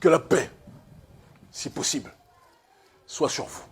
que la paix, si possible, soit sur vous.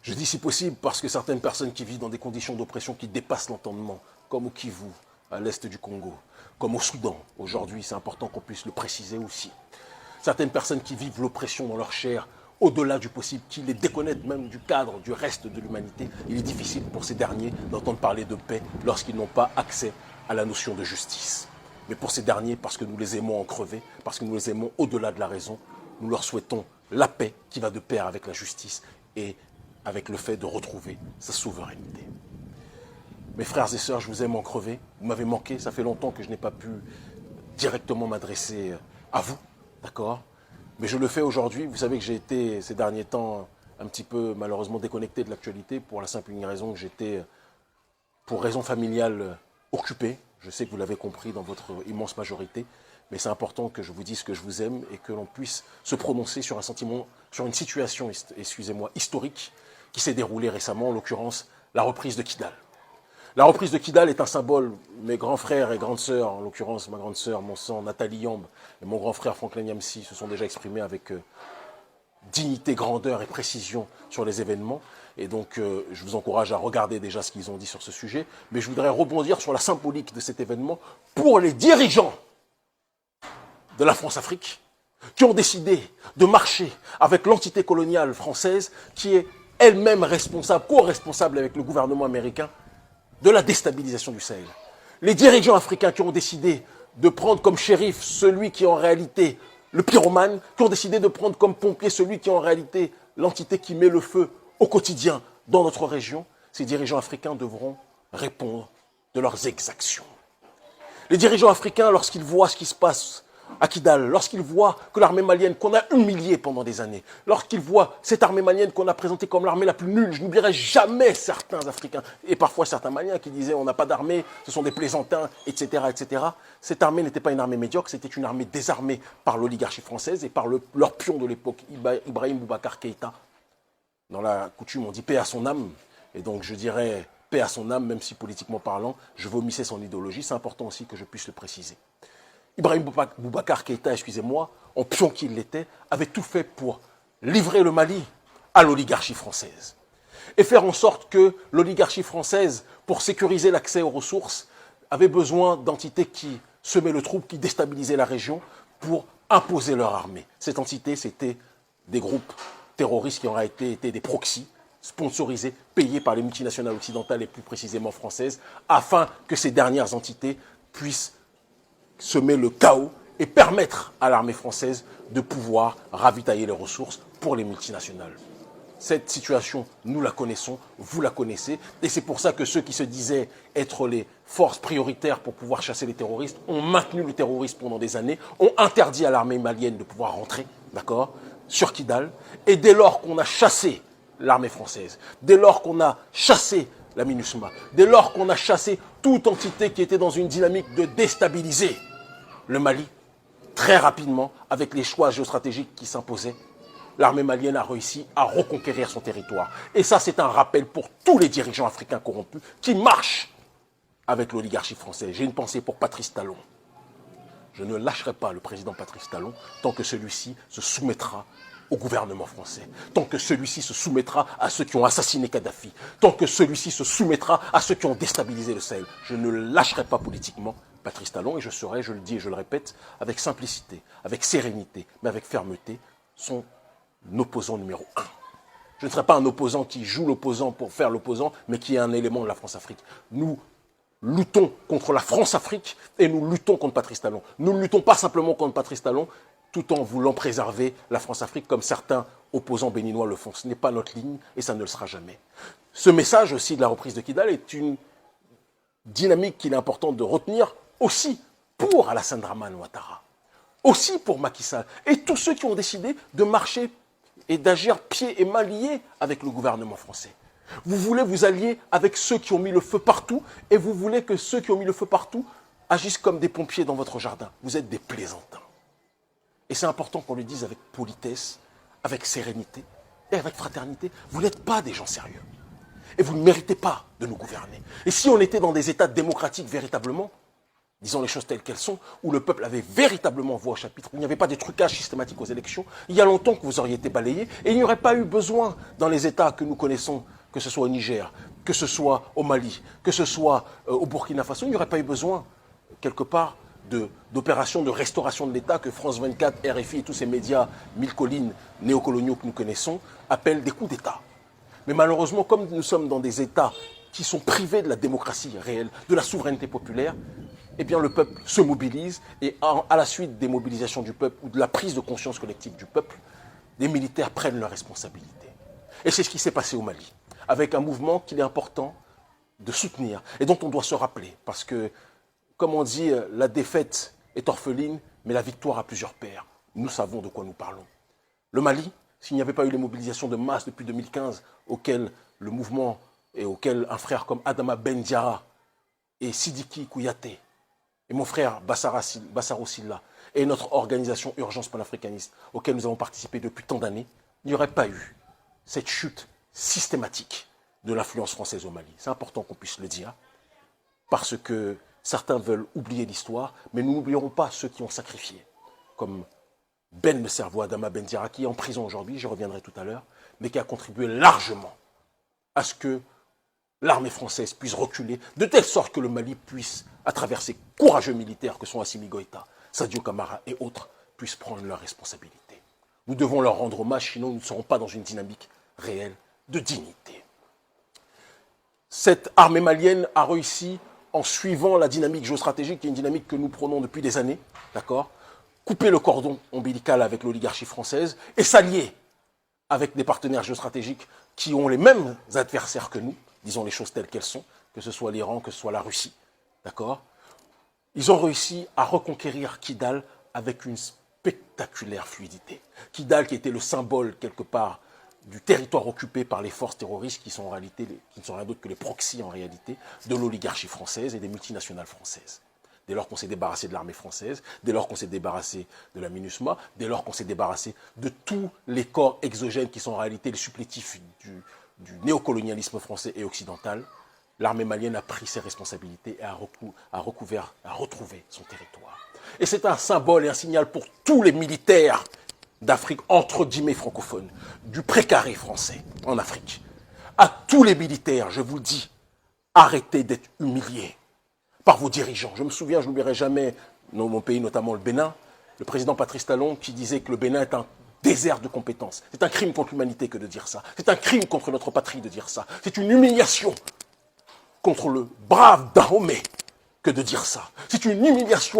Je dis si possible parce que certaines personnes qui vivent dans des conditions d'oppression qui dépassent l'entendement, comme au Kivu, à l'est du Congo, comme au Soudan, aujourd'hui, c'est important qu'on puisse le préciser aussi. Certaines personnes qui vivent l'oppression dans leur chair, au-delà du possible, qui les déconnectent même du cadre, du reste de l'humanité, il est difficile pour ces derniers d'entendre parler de paix lorsqu'ils n'ont pas accès à la notion de justice. Mais pour ces derniers, parce que nous les aimons en crever, parce que nous les aimons au-delà de la raison, nous leur souhaitons la paix qui va de pair avec la justice et avec le fait de retrouver sa souveraineté. Mes frères et sœurs, je vous aime en crever. Vous m'avez manqué, ça fait longtemps que je n'ai pas pu directement m'adresser à vous, d'accord? Mais je le fais aujourd'hui. Vous savez que j'ai été ces derniers temps un petit peu malheureusement déconnecté de l'actualité pour la simple et unique raison que j'étais, pour raison familiale, occupé. Je sais que vous l'avez compris dans votre immense majorité, mais c'est important que je vous dise que je vous aime et que l'on puisse se prononcer sur un sentiment, sur une situation, excusez-moi, historique qui s'est déroulée récemment, en l'occurrence la reprise de Kidal. La reprise de Kidal est un symbole. Mes grands frères et grandes sœurs, en l'occurrence ma grande sœur, mon sang, Nathalie Yamb, et mon grand frère Franklin Yamsi se sont déjà exprimés avec dignité, grandeur et précision sur les événements. Et donc, je vous encourage à regarder déjà ce qu'ils ont dit sur ce sujet. Mais je voudrais rebondir sur la symbolique de cet événement pour les dirigeants de la France-Afrique qui ont décidé de marcher avec l'entité coloniale française qui est elle-même responsable, co-responsable avec le gouvernement américain de la déstabilisation du Sahel. Les dirigeants africains qui ont décidé de prendre comme shérif celui qui est en réalité le pyromane, qui ont décidé de prendre comme pompier celui qui est en réalité l'entité qui met le feu au quotidien dans notre région, ces dirigeants africains devront répondre de leurs exactions. Les dirigeants africains, lorsqu'ils voient ce qui se passe à Kidal, lorsqu'ils voient que l'armée malienne qu'on a humiliée pendant des années, lorsqu'ils voient cette armée malienne qu'on a présentée comme l'armée la plus nulle, je n'oublierai jamais certains Africains, et parfois certains Maliens qui disaient on n'a pas d'armée, ce sont des plaisantins, etc., etc. Cette armée n'était pas une armée médiocre, c'était une armée désarmée par l'oligarchie française et par leur pion de l'époque, Ibrahim Boubacar Keïta. Dans la coutume, on dit paix à son âme, et donc je dirais paix à son âme, même si politiquement parlant, je vomissais son idéologie, c'est important aussi que je puisse le préciser. Ibrahim Boubacar Keïta, excusez-moi, en pion qu'il l'était, avait tout fait pour livrer le Mali à l'oligarchie française. Et faire en sorte que l'oligarchie française, pour sécuriser l'accès aux ressources, avait besoin d'entités qui semaient le trouble, qui déstabilisaient la région pour imposer leur armée. Cette entité, c'était des groupes terroristes qui auraient été des proxys, sponsorisés, payés par les multinationales occidentales et plus précisément françaises, afin que ces dernières entités puissent semer le chaos et permettre à l'armée française de pouvoir ravitailler les ressources pour les multinationales. Cette situation, nous la connaissons, vous la connaissez, et c'est pour ça que ceux qui se disaient être les forces prioritaires pour pouvoir chasser les terroristes ont maintenu le terrorisme pendant des années, ont interdit à l'armée malienne de pouvoir rentrer, d'accord, sur Kidal, et dès lors qu'on a chassé l'armée française, dès lors qu'on a chassé la MINUSMA, dès lors qu'on a chassé toute entité qui était dans une dynamique de déstabiliser le Mali, très rapidement, avec les choix géostratégiques qui s'imposaient, l'armée malienne a réussi à reconquérir son territoire. Et ça, c'est un rappel pour tous les dirigeants africains corrompus qui marchent avec l'oligarchie française. J'ai une pensée pour Patrice Talon. Je ne lâcherai pas le président Patrice Talon tant que celui-ci se soumettra au gouvernement français, tant que celui-ci se soumettra à ceux qui ont assassiné Kadhafi, tant que celui-ci se soumettra à ceux qui ont déstabilisé le Sahel. Je ne lâcherai pas politiquement Patrice Talon et je serai, je le dis et je le répète, avec simplicité, avec sérénité, mais avec fermeté, son opposant numéro 1. Je ne serai pas un opposant qui joue l'opposant pour faire l'opposant, mais qui est un élément de la France-Afrique. Nous luttons contre la France-Afrique et nous luttons contre Patrice Talon. Nous ne luttons pas simplement contre Patrice Talon, tout en voulant préserver la France-Afrique comme certains opposants béninois le font. Ce n'est pas notre ligne et ça ne le sera jamais. Ce message aussi de la reprise de Kidal est une dynamique qu'il est important de retenir aussi pour Alassane Dramane Ouattara, aussi pour Macky Sall et tous ceux qui ont décidé de marcher et d'agir pieds et mains liés avec le gouvernement français. Vous voulez vous allier avec ceux qui ont mis le feu partout et vous voulez que ceux qui ont mis le feu partout agissent comme des pompiers dans votre jardin. Vous êtes des plaisantins. Et c'est important qu'on le dise avec politesse, avec sérénité et avec fraternité. Vous n'êtes pas des gens sérieux. Et vous ne méritez pas de nous gouverner. Et si on était dans des États démocratiques véritablement, disons les choses telles qu'elles sont, où le peuple avait véritablement voix au chapitre, où il n'y avait pas des trucages systématiques aux élections, il y a longtemps que vous auriez été balayé, et il n'y aurait pas eu besoin, dans les États que nous connaissons, que ce soit au Niger, que ce soit au Mali, que ce soit au Burkina Faso, il n'y aurait pas eu besoin, quelque part, d'opérations de restauration de l'État que France 24, RFI et tous ces médias mille collines néocoloniaux que nous connaissons appellent des coups d'État. Mais malheureusement, comme nous sommes dans des États qui sont privés de la démocratie réelle, de la souveraineté populaire, eh bien le peuple se mobilise et à la suite des mobilisations du peuple ou de la prise de conscience collective du peuple, les militaires prennent leurs responsabilités. Et c'est ce qui s'est passé au Mali, avec un mouvement qu'il est important de soutenir et dont on doit se rappeler. Parce que, comme on dit, la défaite est orpheline, mais la victoire a plusieurs pères. Nous savons de quoi nous parlons. Le Mali, s'il n'y avait pas eu les mobilisations de masse depuis 2015, auxquelles le mouvement et auxquelles un frère comme Adama Ben Diarra et Sidiki Kouyaté et mon frère Bassaro Silla et notre organisation Urgence panafricaniste, auquel nous avons participé depuis tant d'années, il n'y aurait pas eu cette chute systématique de l'influence française au Mali. C'est important qu'on puisse le dire, parce que certains veulent oublier l'histoire, mais nous n'oublierons pas ceux qui ont sacrifié, comme Ben le cerveau Adama Ben Diarra, qui est en prison aujourd'hui, j'y reviendrai tout à l'heure, mais qui a contribué largement à ce que l'armée française puisse reculer, de telle sorte que le Mali puisse, à travers ses courageux militaires que sont Assimi Goïta, Sadio Camara et autres, puissent prendre leurs responsabilités. Nous devons leur rendre hommage, sinon nous ne serons pas dans une dynamique réelle de dignité. Cette armée malienne a réussi, en suivant la dynamique géostratégique, qui est une dynamique que nous prenons depuis des années, d'accord, couper le cordon ombilical avec l'oligarchie française et s'allier avec des partenaires géostratégiques qui ont les mêmes adversaires que nous, disons les choses telles qu'elles sont, que ce soit l'Iran, que ce soit la Russie, d'accord. Ils ont réussi à reconquérir Kidal avec une spectaculaire fluidité. Kidal qui était le symbole, quelque part, du territoire occupé par les forces terroristes qui sont en réalité, qui ne sont rien d'autre que les proxys en réalité, de l'oligarchie française et des multinationales françaises. Dès lors qu'on s'est débarrassé de l'armée française, dès lors qu'on s'est débarrassé de la MINUSMA, dès lors qu'on s'est débarrassé de tous les corps exogènes qui sont en réalité les supplétifs du néocolonialisme français et occidental, l'armée malienne a pris ses responsabilités et a retrouvé son territoire. Et c'est un symbole et un signal pour tous les militaires d'Afrique, entre guillemets francophones, du précaré français en Afrique. À tous les militaires, je vous le dis, arrêtez d'être humiliés par vos dirigeants. Je me souviens, je n'oublierai jamais, dans mon pays, notamment le Bénin, le président Patrice Talon qui disait que le Bénin est un désert de compétences. C'est un crime contre l'humanité que de dire ça. C'est un crime contre notre patrie de dire ça. C'est une humiliation contre le brave Dahomey que de dire ça. C'est une humiliation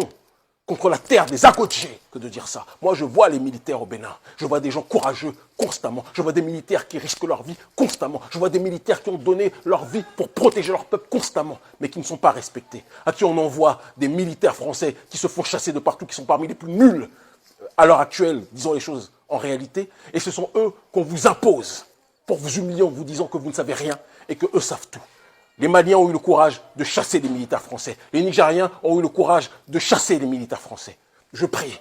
contre la terre des Agodjés que de dire ça. Moi, je vois les militaires au Bénin. Je vois des gens courageux constamment. Je vois des militaires qui risquent leur vie constamment. Je vois des militaires qui ont donné leur vie pour protéger leur peuple constamment, mais qui ne sont pas respectés. À qui on envoie des militaires français qui se font chasser de partout, qui sont parmi les plus nuls à l'heure actuelle, disons les choses en réalité. Et ce sont eux qu'on vous impose pour vous humilier en vous disant que vous ne savez rien et qu'eux savent tout. Les Maliens ont eu le courage de chasser les militaires français. Les Nigériens ont eu le courage de chasser les militaires français. Je prie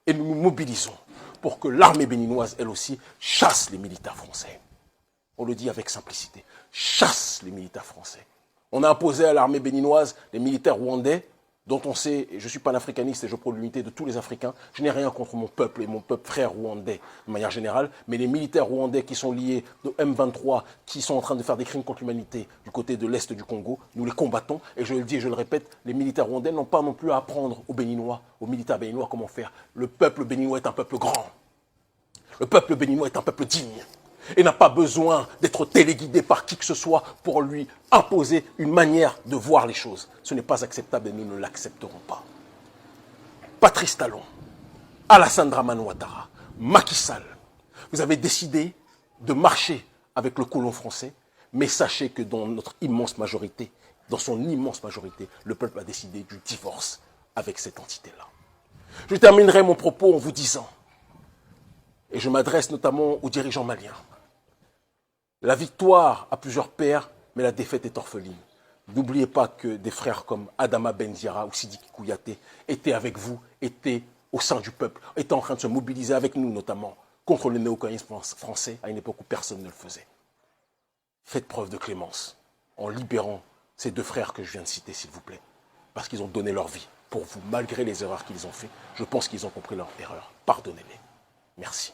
et nous nous mobilisons pour que l'armée béninoise, elle aussi, chasse les militaires français. On le dit avec simplicité. Chasse les militaires français. On a imposé à l'armée béninoise les militaires rwandais, dont on sait, et je suis panafricaniste et je prône l'unité de tous les Africains, je n'ai rien contre mon peuple et mon peuple frère rwandais de manière générale, mais les militaires rwandais qui sont liés de M23, qui sont en train de faire des crimes contre l'humanité du côté de l'Est du Congo, nous les combattons, et je le dis et je le répète, les militaires rwandais n'ont pas non plus à apprendre aux Béninois, aux militaires béninois comment faire. Le peuple béninois est un peuple grand. Le peuple béninois est un peuple digne. Et n'a pas besoin d'être téléguidé par qui que ce soit pour lui imposer une manière de voir les choses. Ce n'est pas acceptable et nous ne l'accepterons pas. Patrice Talon, Alassane Dramane Ouattara, Macky Sall, vous avez décidé de marcher avec le colon français, mais sachez que dans notre immense majorité, dans son immense majorité, le peuple a décidé du divorce avec cette entité-là. Je terminerai mon propos en vous disant, et je m'adresse notamment aux dirigeants maliens, la victoire a plusieurs pères, mais la défaite est orpheline. N'oubliez pas que des frères comme Adama Ben Diarra ou Sidiki Kouyaté étaient avec vous, étaient au sein du peuple, étaient en train de se mobiliser avec nous notamment contre le néocolonialisme français à une époque où personne ne le faisait. Faites preuve de clémence en libérant ces deux frères que je viens de citer, s'il vous plaît, parce qu'ils ont donné leur vie pour vous, malgré les erreurs qu'ils ont faites. Je pense qu'ils ont compris leur erreur. Pardonnez-les. Merci.